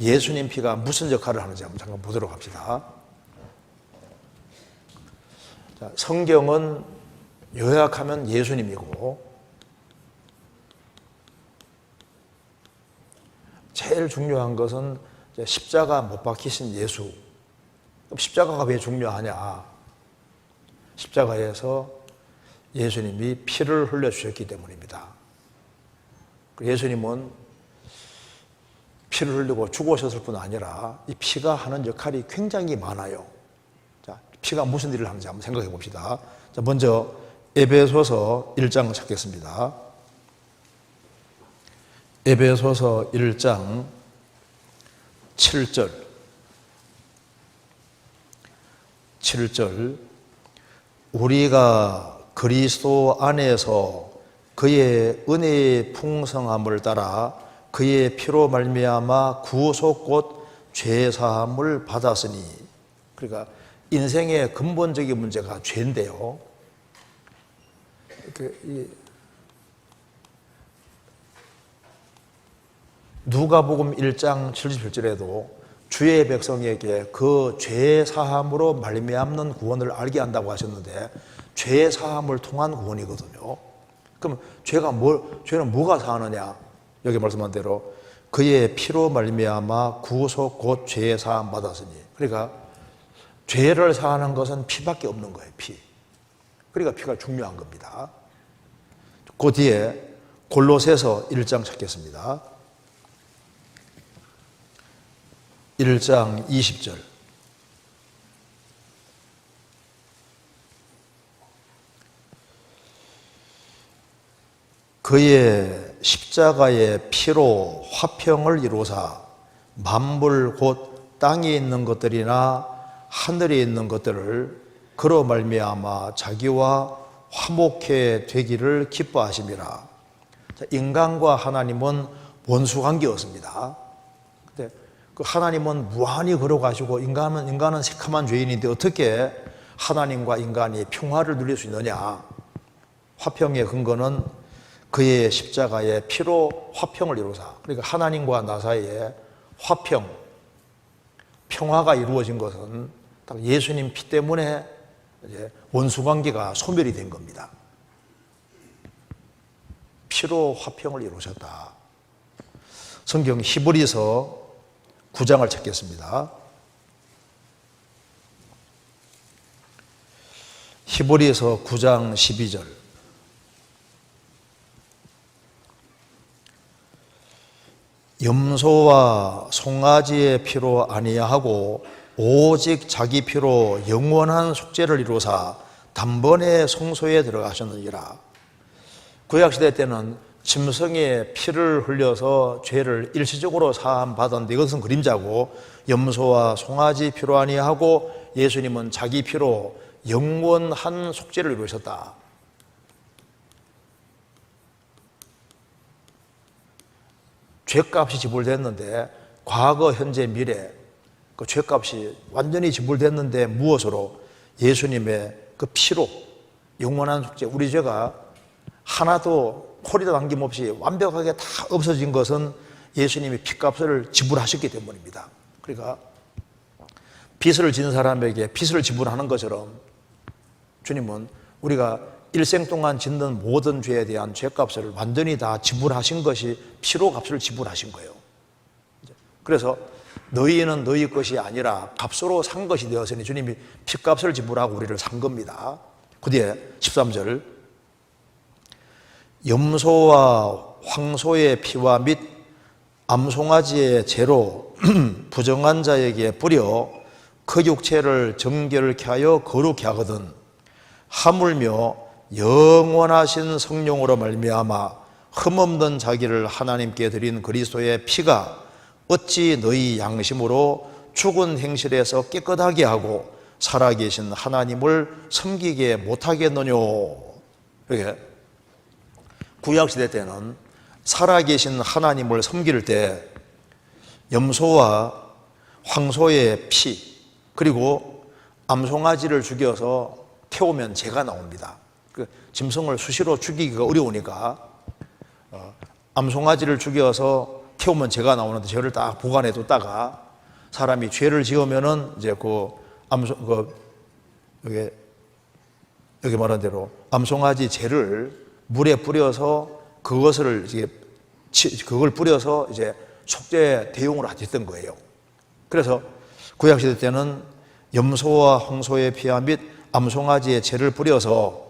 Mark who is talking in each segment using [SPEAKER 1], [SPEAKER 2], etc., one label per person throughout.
[SPEAKER 1] 예수님 피가 무슨 역할을 하는지 한번 잠깐 보도록 합시다. 자, 성경은 요약하면 예수님이고, 제일 중요한 것은 십자가 못 박히신 예수. 그럼 십자가가 왜 중요하냐? 십자가에서 예수님이 피를 흘려주셨기 때문입니다. 예수님은 피를 흘리고 죽으셨을 뿐 아니라 이 피가 하는 역할이 굉장히 많아요. 자, 피가 무슨 일을 하는지 한번 생각해 봅시다. 자, 먼저 에베소서 1장 찾겠습니다. 에베소서 1장 7절. 우리가 그리스도 안에서 그의 은혜의 풍성함을 따라 그의 피로 말미암아 구속 곧 죄사함을 받았으니, 그러니까 인생의 근본적인 문제가 죄인데요. 누가복음 1장 77절에도 주의 백성에게 그 죄사함으로 말미암는 구원을 알게 한다고 하셨는데, 죄사함을 통한 구원이거든요. 그럼 죄는 뭐가 사하느냐? 여기 말씀한 대로 그의 피로 말미암아 구속 곧 죄사함 받았으니, 그러니까 죄를 사하는 것은 피밖에 없는 거예요. 피. 그러니까 피가 중요한 겁니다. 그 뒤에 골로새서 1장 찾겠습니다. 1장 20절. 그의 십자가의 피로 화평을 이루사 만물 곧 땅에 있는 것들이나 하늘에 있는 것들을 그로 말미암아 자기와 화목해 되기를 기뻐하심이라. 인간과 하나님은 원수관계였습니다. 근데 그 하나님은 무한히 걸어가시고 인간은 새카만 죄인인데 어떻게 하나님과 인간이 평화를 누릴 수 있느냐? 화평의 근거는 그의 십자가의 피로 화평을 이루사. 그러니까 하나님과 나 사이에 화평, 평화가 이루어진 것은 딱 예수님 피 때문에 이제 원수관계가 소멸이 된 겁니다. 피로 화평을 이루셨다. 성경 히브리서 9장을 찾겠습니다. 히브리서 9장 12절. 염소와 송아지의 피로 아니하고 오직 자기 피로 영원한 속죄를 이루사 단번에 성소에 들어가셨느니라. 구약시대 때는 짐승의 피를 흘려서 죄를 일시적으로 사함 받았는데 이것은 그림자고, 염소와 송아지 피로 아니하고 예수님은 자기 피로 영원한 속죄를 이루셨다. 죄값이 지불됐는데 과거, 현재, 미래 그 죄값이 완전히 지불됐는데 무엇으로? 예수님의 그 피로 영원한 속죄. 우리 죄가 하나도 코리도 남김없이 완벽하게 다 없어진 것은 예수님이 피값을 지불하셨기 때문입니다. 그러니까 빚을 진 사람에게 빚을 지불하는 것처럼 주님은 우리가 일생 동안 짓는 모든 죄에 대한 죄값을 완전히 다 지불하신 것이 피로 값을 지불하신 거예요. 그래서 너희는 너희 것이 아니라 값으로 산 것이 되었으니 주님이 피값을 지불하고 우리를 산 겁니다. 그 뒤에 13절. 염소와 황소의 피와 및 암송아지의 죄로 부정한 자에게 뿌려 그 육체를 정결케 하여 거룩케 하거든 하물며 영원하신 성령으로 말미암아 흠없는 자기를 하나님께 드린 그리스도의 피가 어찌 너희 양심으로 죽은 행실에서 깨끗하게 하고 살아계신 하나님을 섬기게 못하겠느뇨. 이렇게 구약시대 때는 살아계신 하나님을 섬길 때 염소와 황소의 피 그리고 암송아지를 죽여서 태우면 죄가 나옵니다. 짐승을 수시로 죽이기가 어려우니까 암송아지를 죽여서 태우면 죄가 나오는데 죄를 딱 보관해 뒀다가 사람이 죄를 지으면은 이제 여기 말한 대로 암송아지 죄를 물에 뿌려서 그걸 뿌려서 이제 속죄 대용으로 하셨던 거예요. 그래서 구약시대 때는 염소와 홍소의 피와 및 암송아지의 죄를 뿌려서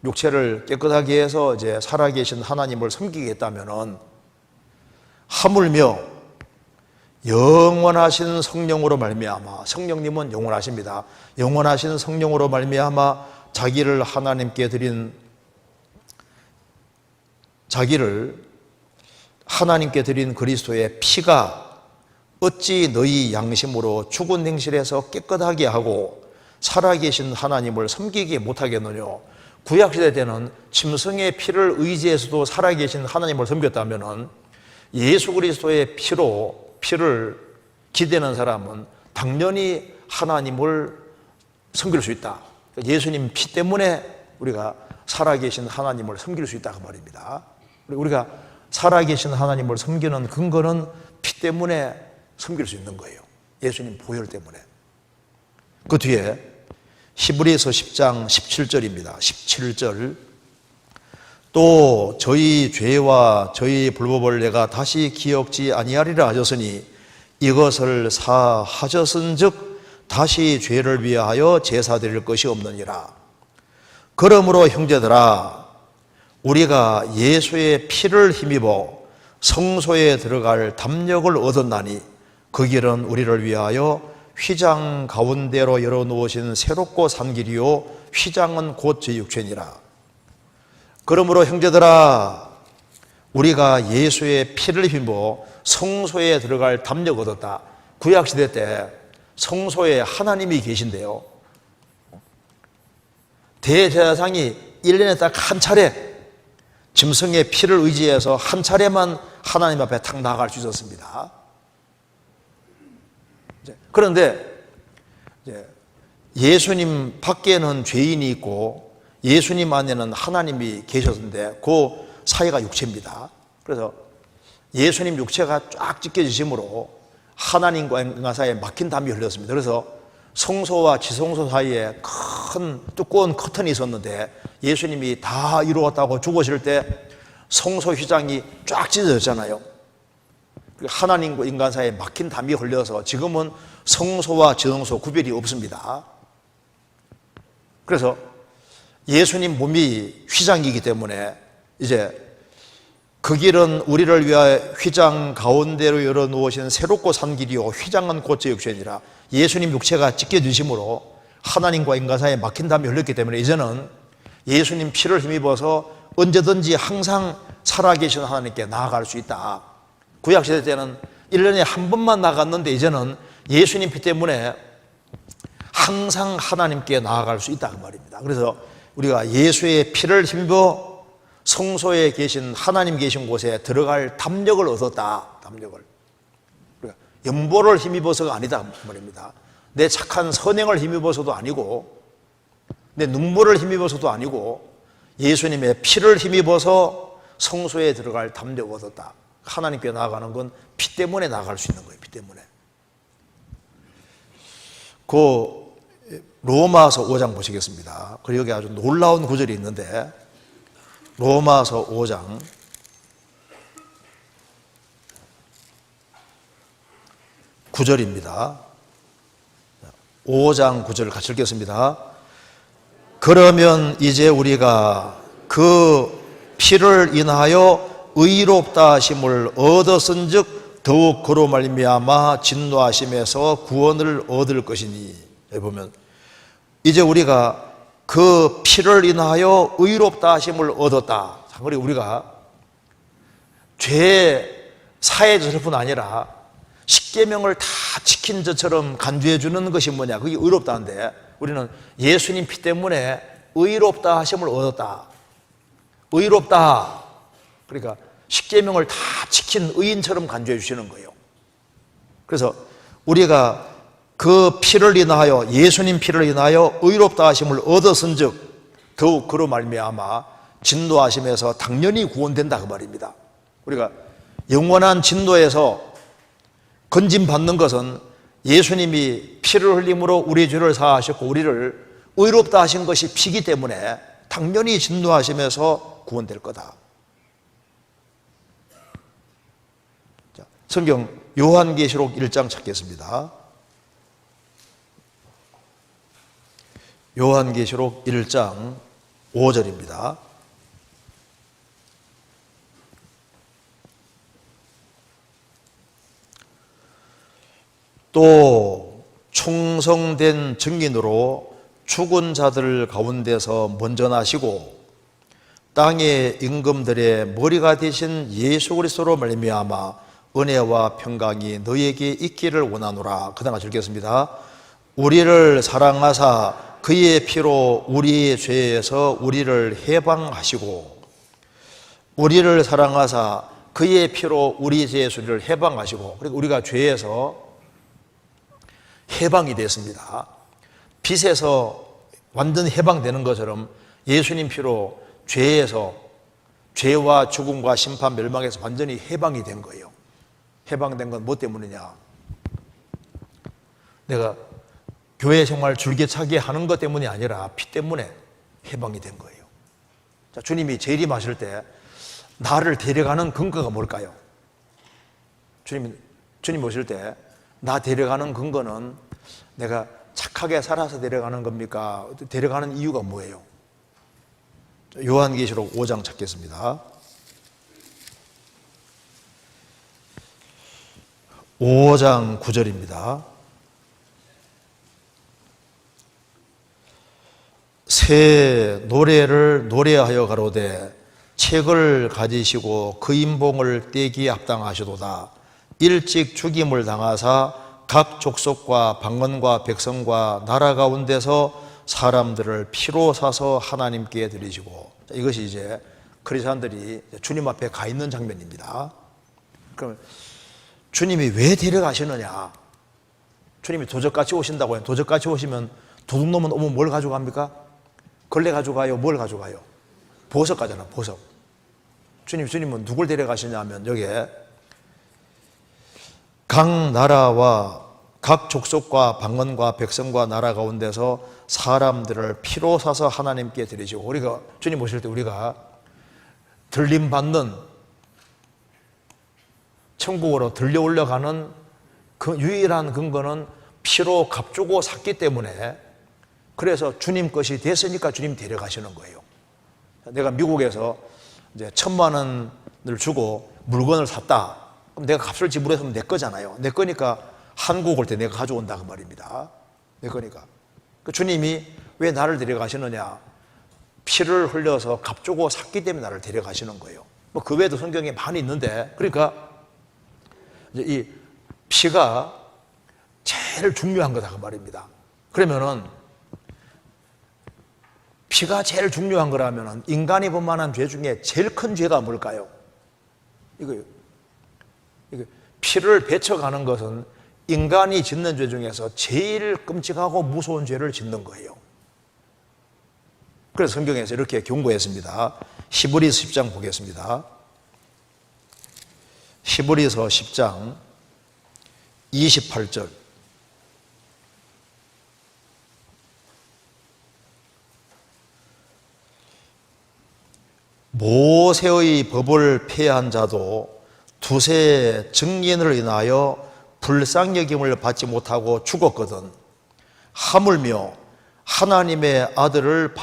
[SPEAKER 1] 육체를 깨끗하게 해서 이제 살아계신 하나님을 섬기겠다면은 하물며 영원하신 성령으로 말미암아, 성령님은 영원하십니다. 영원하신 성령으로 말미암아 자기를 하나님께 드린 그리스도의 피가 어찌 너희 양심으로 죽은 행실에서 깨끗하게 하고 살아계신 하나님을 섬기게 못하겠느냐. 구약시대 때는 짐승의 피를 의지해서도 살아계신 하나님을 섬겼다면 예수 그리스도의 피를 기대는 사람은 당연히 하나님을 섬길 수 있다. 예수님 피 때문에 우리가 살아계신 하나님을 섬길 수 있다 그 말입니다. 우리가 살아계신 하나님을 섬기는 근거는 피 때문에 섬길 수 있는 거예요. 예수님 보혈 때문에. 그 뒤에 히브리서 10장 17절입니다. 17절. 또 저희 죄와 저희 불법을 내가 다시 기억지 아니하리라 하셨으니 이것을 사하셨은즉 다시 죄를 위하여 제사 드릴 것이 없느니라. 그러므로 형제들아 우리가 예수의 피를 힘입어 성소에 들어갈 담력을 얻었나니 그 길은 우리를 위하여 휘장 가운데로 열어놓으신 새롭고 산 길이요 휘장은 곧 제 육체니라. 그러므로 형제들아 우리가 예수의 피를 힘입어 성소에 들어갈 담력 얻었다. 구약시대 때 성소에 하나님이 계신데요, 대제사장이 1년에 딱 한 차례 짐승의 피를 의지해서 한 차례만 하나님 앞에 탁 나아갈 수 있었습니다. 그런데 예수님 밖에는 죄인이 있고 예수님 안에는 하나님이 계셨는데 그 사이가 육체입니다. 그래서 예수님 육체가 쫙 찢겨지심으로 하나님과 인간 사이에 막힌 담이 흘렸습니다. 그래서 성소와 지성소 사이에 큰 두꺼운 커튼이 있었는데 예수님이 다 이루었다고 죽으실 때 성소 휘장이 쫙 찢어졌잖아요. 하나님과 인간 사이에 막힌 담이 흘려서 지금은 성소와 지성소 구별이 없습니다. 그래서 예수님 몸이 휘장이기 때문에 이제 그 길은 우리를 위하여 휘장 가운데로 열어놓으신 새롭고 산 길이요 휘장은 곧 제 육체니라. 예수님 육체가 찢겨지심으로 하나님과 인간 사이에 막힌 담이 흘렸기 때문에 이제는 예수님 피를 힘입어서 언제든지 항상 살아계신 하나님께 나아갈 수 있다. 구약시대 때는 1년에 한 번만 나갔는데 이제는 예수님 피 때문에 항상 하나님께 나아갈 수 있다 그 말입니다. 그래서 우리가 예수의 피를 힘입어 성소에 계신 하나님 계신 곳에 들어갈 담력을 얻었다. 담력을. 그러니까 연보를 힘입어서가 아니다 말입니다. 내 착한 선행을 힘입어서도 아니고 내 눈물을 힘입어서도 아니고 예수님의 피를 힘입어서 성소에 들어갈 담력을 얻었다. 하나님께 나아가는 건 피 때문에 나아갈 수 있는 거예요. 피 때문에. 그 로마서 5장 보시겠습니다. 그리고 여기 아주 놀라운 구절이 있는데 로마서 5장 9절입니다. 5장 9절을 같이 읽겠습니다. 그러면 이제 우리가 그 피를 인하여 의롭다 하심을 얻었은즉 더욱 그로 말미암아 진노하심에서 구원을 얻을 것이니. 여기 보면 이제 우리가 그 피를 인하여 의롭다 하심을 얻었다. 그리고 우리가 죄 사해졌을 뿐 아니라 십계명을 다 지킨 것처럼 간주해 주는 것이 뭐냐? 그게 의롭다는데 우리는 예수님 피 때문에 의롭다 하심을 얻었다. 의롭다. 그러니까 십계명을 다 지킨 의인처럼 간주해 주시는 거예요. 그래서 우리가 그 피를 인하여 예수님 피를 인하여 의롭다 하심을 얻었은즉 더욱 그로 말미암아 진노하심에서 당연히 구원된다 그 말입니다. 우리가 영원한 진노에서 건짐받는 것은 예수님이 피를 흘림으로 우리 죄를 사하셨고 우리를 의롭다 하신 것이 피기 때문에 당연히 진노하시면서 구원될 거다. 자, 성경 요한계시록 1장 찾겠습니다. 요한계시록 1장 5절입니다. 또 충성된 증인으로 죽은 자들 가운데서 먼저 나시고 땅의 임금들의 머리가 되신 예수 그리스도로 말미암아 은혜와 평강이 너희에게 있기를 원하노라. 그 다음 읽겠습니다. 우리를 사랑하사 그의 피로 우리의 죄에서 우리를 해방하시고, 우리를 사랑하사 그의 피로 우리 죄에서 우리를 해방하시고, 그리고 우리가 죄에서 해방이 됐습니다. 빛에서 완전 해방되는 것처럼 예수님 피로 죄에서, 죄와 죽음과 심판 멸망에서 완전히 해방이 된 거예요. 해방된 건 뭐 때문이냐? 내가 교회 생활 줄기차게 하는 것 때문이 아니라 피 때문에 해방이 된 거예요. 자, 주님이 재림하실 때 나를 데려가는 근거가 뭘까요? 주님 오실 때 나 데려가는 근거는 내가 착하게 살아서 데려가는 겁니까? 데려가는 이유가 뭐예요? 요한계시록 5장 찾겠습니다. 5장 9절입니다. 새 노래를 노래하여 가로되 책을 가지시고 그 인봉을 떼기에 합당하시도다. 일찍 죽임을 당하사 각 족속과 방언과 백성과 나라 가운데서 사람들을 피로 사서 하나님께 드리시고. 이것이 이제 그리스도인들이 주님 앞에 가 있는 장면입니다. 그럼 주님이 왜 데려가시느냐? 주님이 도적같이 오신다고 해요. 도적같이 오시면 도둑놈은 오면 뭘 가져갑니까? 걸레 가져가요? 뭘 가져가요? 보석 가잖아, 보석. 주님은 누굴 데려가시냐 하면 여기에 각 나라와 각 족속과 방언과 백성과 나라 가운데서 사람들을 피로 사서 하나님께 드리시고, 우리가 주님 오실 때 우리가 들림 받는, 천국으로 들려 올려가는 그 유일한 근거는 피로 값주고 샀기 때문에, 그래서 주님 것이 됐으니까 주님 데려가시는 거예요. 내가 미국에서 이제 1,000만 원을 주고 물건을 샀다. 그럼 내가 값을 지불했으면 내 거잖아요. 내 거니까 한국 올 때 내가 가져온다 그 말입니다. 내 거니까. 그 주님이 왜 나를 데려가시느냐? 피를 흘려서 값주고 샀기 때문에 나를 데려가시는 거예요. 뭐 그 외에도 성경에 많이 있는데, 그러니까 이제 이 피가 제일 중요한 거다 그 말입니다. 그러면은 피가 제일 중요한 거라면은 인간이 볼 만한 죄 중에 제일 큰 죄가 뭘까요? 이거요. 피를 베쳐가는 것은 인간이 짓는 죄 중에서 제일 끔찍하고 무서운 죄를 짓는 거예요. 그래서 성경에서 이렇게 경고했습니다. 히브리서 10장 보겠습니다. 히브리서 10장 28절. 모세의 법을 폐한 자도 두세 증인을 인하여 불쌍여김을 받지 못하고 죽었거든. 하물며 하나님 아들을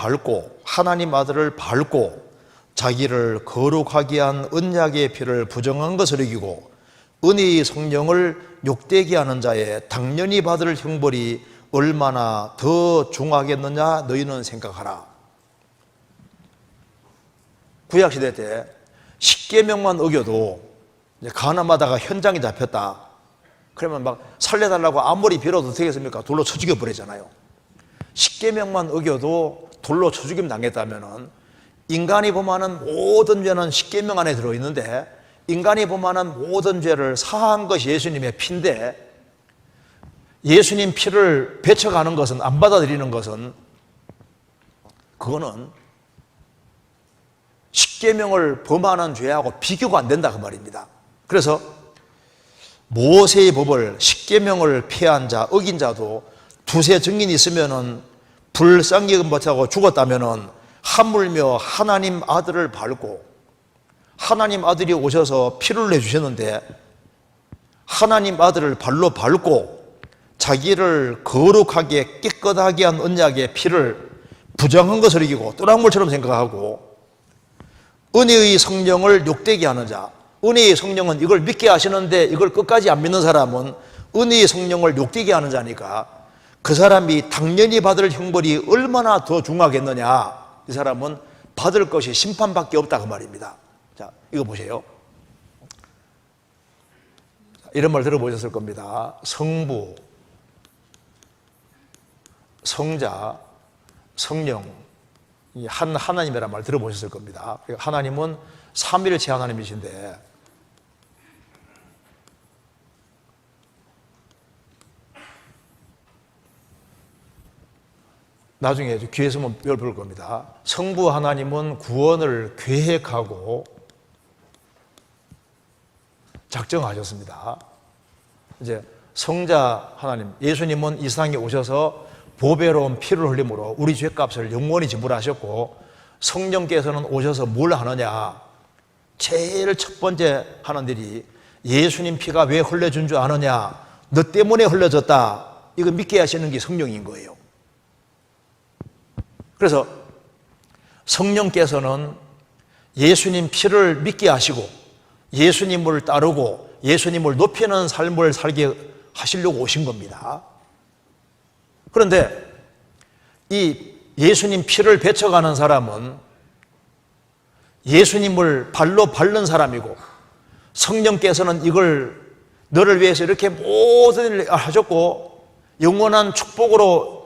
[SPEAKER 1] 밟고 자기를 거룩하게 한 언약의 피를 부정한 것을 이기고 은혜의 성령을 욕되게 하는 자에 당연히 받을 형벌이 얼마나 더 중하겠느냐 너희는 생각하라. 구약시대 때 십계명만 어겨도 가늠하다가 현장에 잡혔다. 그러면 막 살려달라고 아무리 빌어도 되겠습니까? 돌로 쳐 죽여버리잖아요. 십계명만 어겨도 돌로 쳐 죽임 당했다면은 인간이 범하는 모든 죄는 십계명 안에 들어있는데, 인간이 범하는 모든 죄를 사한 것이 예수님의 피인데, 예수님 피를 베쳐가는 것은, 안 받아들이는 것은, 그거는 십계명을 범하는 죄하고 비교가 안 된다 그 말입니다. 그래서 모세의 법을 십계명을 폐한 자, 어긴 자도 두세 증인이 있으면은 불쌍기금 못하고 죽었다면은 하물며 하나님 아들을 밟고 하나님 아들이 오셔서 피를 내주셨는데 하나님 아들을 발로 밟고 자기를 거룩하게 깨끗하게 한 언약의 피를 부정한 것을 이기고 또랑물처럼 생각하고 은혜의 성령을 욕되게 하는 자, 은혜의 성령은 이걸 믿게 하시는데 이걸 끝까지 안 믿는 사람은 은혜의 성령을 욕되게 하는 자니까 그 사람이 당연히 받을 형벌이 얼마나 더 중하겠느냐. 이 사람은 받을 것이 심판밖에 없다 그 말입니다. 자, 이거 보세요. 이런 말 들어보셨을 겁니다. 성부, 성자, 성령, 한 하나님이라는 말 들어보셨을 겁니다. 하나님은 삼위일체 하나님이신데 나중에 귀에서 한번 배워볼 겁니다. 성부 하나님은 구원을 계획하고 작정하셨습니다. 이제 성자 하나님, 예수님은 이 세상에 오셔서 보배로운 피를 흘림으로 우리 죄값을 영원히 지불하셨고 성령께서는 오셔서 뭘 하느냐? 제일 첫 번째 하는 일이 예수님 피가 왜 흘려준 줄 아느냐? 너 때문에 흘려졌다. 이거 믿게 하시는 게 성령인 거예요. 그래서 성령께서는 예수님 피를 믿게 하시고 예수님을 따르고 예수님을 높이는 삶을 살게 하시려고 오신 겁니다. 그런데 이 예수님 피를 베쳐가는 사람은 예수님을 발로 밟는 사람이고 성령께서는 이걸 너를 위해서 이렇게 모든 일을 하셨고 영원한 축복으로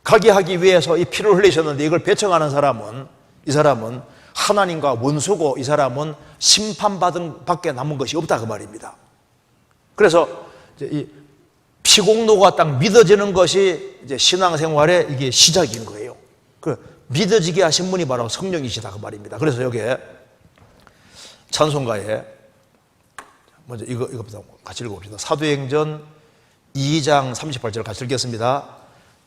[SPEAKER 1] 가게 하기 위해서 이 피를 흘리셨는데 이걸 베쳐가는 사람은 이 사람은 하나님과 원수고 이 사람은 심판받은 밖에 남은 것이 없다 그 말입니다. 그래서 이 피공로가 딱 믿어지는 것이 이제 신앙생활의 이게 시작인 거예요. 그 믿어지게 하신 분이 바로 성령이시다 그 말입니다. 그래서 여기에 찬송가에 먼저 이거부터 같이 읽어봅시다. 사도행전 2장 38절 같이 읽겠습니다.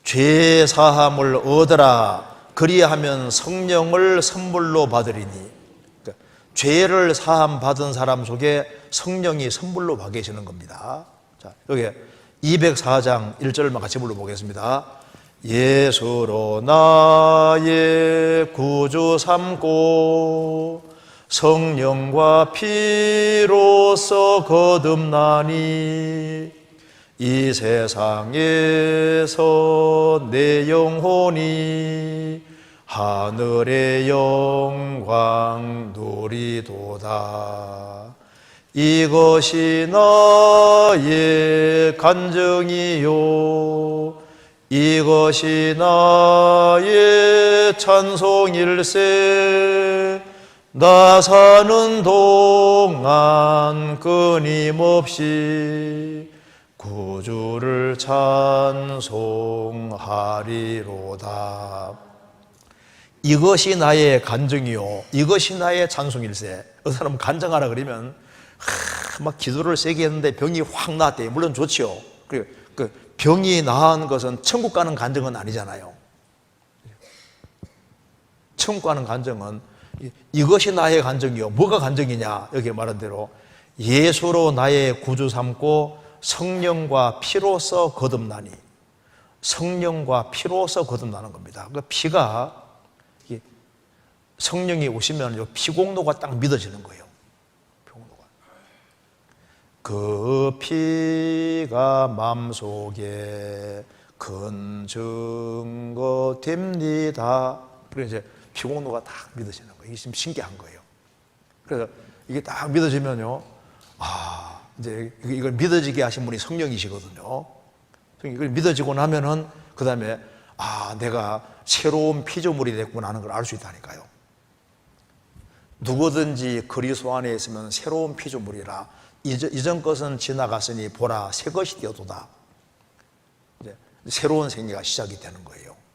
[SPEAKER 1] 죄 사함을 얻으라 그리하면 성령을 선물로 받으리니. 그러니까 죄를 사함 받은 사람 속에 성령이 선물로 와 계시는 겁니다. 자, 여기 204장 1절만 같이 불러보겠습니다. 예수로 나의 구주 삼고 성령과 피로써 거듭나니 이 세상에서 내 영혼이 하늘의 영광 누리도다. 이것이 나의 간증이요 이것이 나의 찬송일세. 나 사는 동안 끊임없이 구주를 찬송하리로다. 이것이 나의 간증이요 이것이 나의 찬송일세. 그 사람 간증하라 그러면 막 기도를 세게 했는데 병이 확 나았대요. 물론 좋죠. 그리고 그 병이 나은 것은 천국 가는 간증은 아니잖아요. 천국 가는 간증은 이것이 나의 간증이요. 뭐가 간증이냐? 여기 말한 대로 예수로 나의 구주 삼고 성령과 피로써 거듭나니. 성령과 피로써 거듭나는 겁니다. 그 피가 성령이 오시면 피공로가 딱 믿어지는 거예요. 피공로가. 그 피가 마음속에 큰 증거 됩니다. 그래서 이제 피공로가 딱 믿어지는 거예요. 이게 지금 신기한 거예요. 그래서 이게 딱 믿어지면요, 이제 이걸 믿어지게 하신 분이 성령이시거든요. 이걸 믿어지고 나면은 그 다음에 내가 새로운 피조물이 됐구나 하는 걸 알 수 있다니까요. 누구든지 그리스도 안에 있으면 새로운 피조물이라. 이전 것은 지나갔으니 보라 새 것이 되었도다. 이제 새로운 생애가 시작이 되는 거예요.